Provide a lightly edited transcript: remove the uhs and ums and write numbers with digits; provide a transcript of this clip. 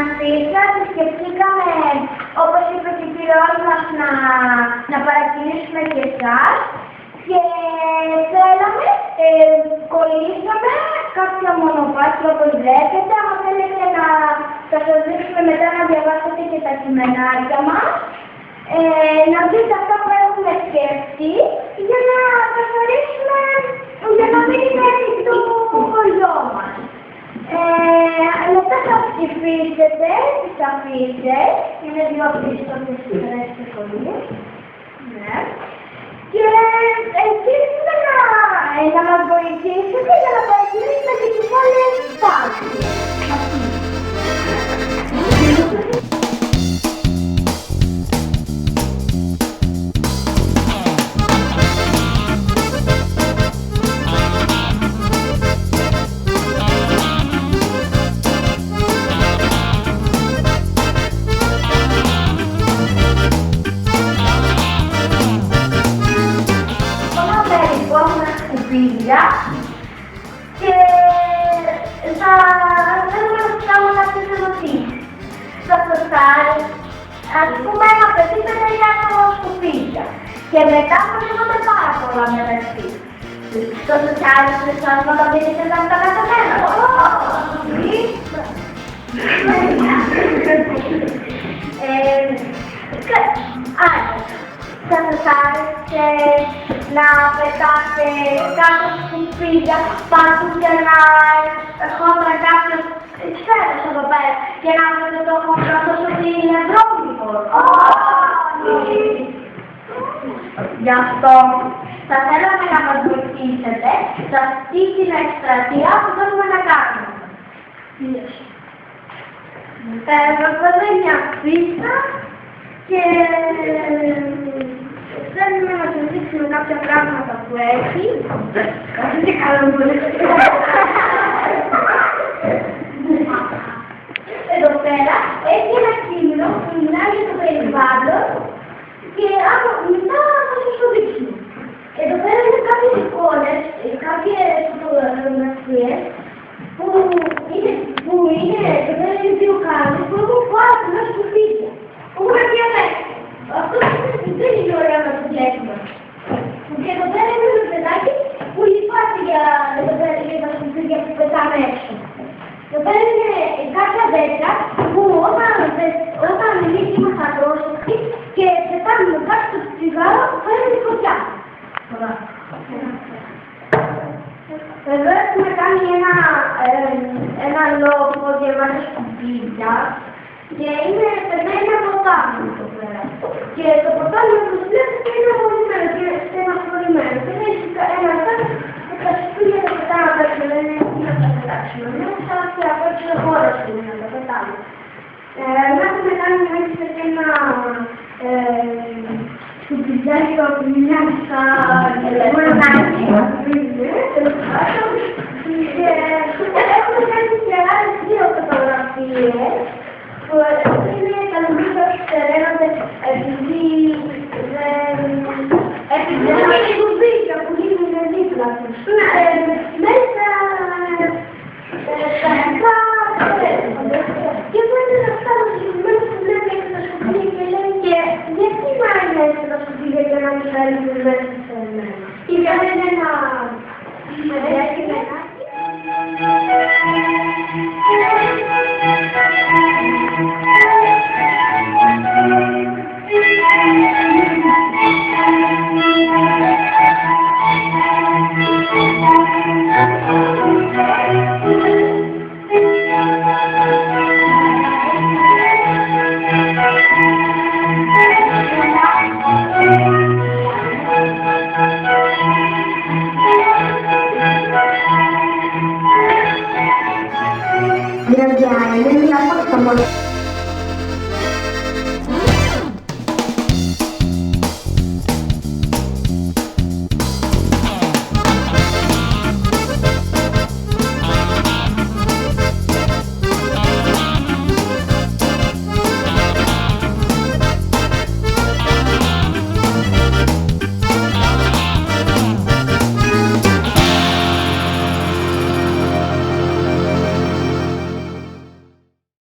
αφήσα σκεφτήκαμε, όπως είπε και η κύριος μας, να παρακινήσουμε και εσάς και θέλαμε, κολλήσαμε κάποια μονοπάτια όπως βλέπετε. Αν θέλετε να θα σας δείξουμε μετά να διαβάσετε και τα κειμενάρια μας, να δείτε αυτά που έχουμε σκεφτεί για να καθορίσουμε, για να μην είναι το χωριό μας. Μετά θα ψηφίσετε τις αφήσεις, είναι δύο αφήσεις όπως φέρετε πολύ. Ναι. Και εσείς να μας βοηθήσετε για να παρακολουθήσουμε και τις άλλες τάσεις. Και θα θέλουμε να σας κάνουμε κάποιες ερωτήσεις. Στο σωστάρι, ας πούμε, απαιτείται για σκουπίδια. Και μετά μαζεύονται πάρα πολλά μεταξύ. Στο σωστάρι, στο σωστάρι, να τα πείτε να τα καταμένα. Άρα, θα σας άρεσε να πετάτε κάτω σκουπίδια πάνω για να ερχόταν κάποιος σφαίρος εδώ πέρα και να βρείτε το χωριό ότι είναι δρόμικο. Όχι! Γι' αυτό θα θέλαμε να μας βοηθήσετε σε αυτή την εκστρατεία που θέλουμε να κάνουμε. Μας βάλετε μια πίστα και θέλουμε να σας δείξουμε κάποια πράγματα που έχει. Είναι καλό πολύ. Εδώ πέρα έχει ένα κείμενο που μιλάει για το περιβάλλον και μετά θα σας το δείξουμε. Εδώ πέρα είναι κάποιες εικόνες, κάποιες φωτογραφίες που είναι, εδώ πέρα είναι δύο κάρτες που έχουν πάρει μέσα σκουπίδια. Που έχουν διαλέξει. Αυτό δεν είναι ωραία να το βλέπουμε. Και εδώ πέρα είναι ένα παιδάκι που υπάρχει για τα σκουπίδια που πετάμε έξω. Εδώ πέρα είναι κάποια δέντρα που όταν εμείς είμαστε απρόσωποι και πετάμε κάτι στο τσιγάρο, φέρνει φωτιά. Εδώ έχουμε κάνει ένα λόγο για βάζω σκουπίδια και είναι πετάει από πάνω εδώ πέρα. Και το ποτάμι όπως βλέπετε είναι απολυμμένο και στεναχωρημένο. Και έχει ένα κάτι που τα σκουπίδια τα πετάμε απ' έξω, δεν είναι τι να τα πετάξουμε. Μέσα και απ' έξω χώρας είναι να τα πετάμε. Να έχουμε κάνει μέσα και ένα σκουπιδάκι που μιλάει σαν γονάκι. Και έχουμε κάνει και άλλες δύο φωτογραφίες που είναι τα νομίζω ξεραίνονται επειδή είναι κουμπίκια που γίνουν δίπλα τους. Μέσα στα νεκρά και πρέπει να φτάνουν συγκεκριμένους που βλέπει έξω τα σκουπίδια και λέει και γιατί να είναι έξω τα σκουπίδια και να μην φέρνουν μέσα σε εμένα. Και για μένα ένα κειμενάκι. Grazie, non mi ha fatto molto.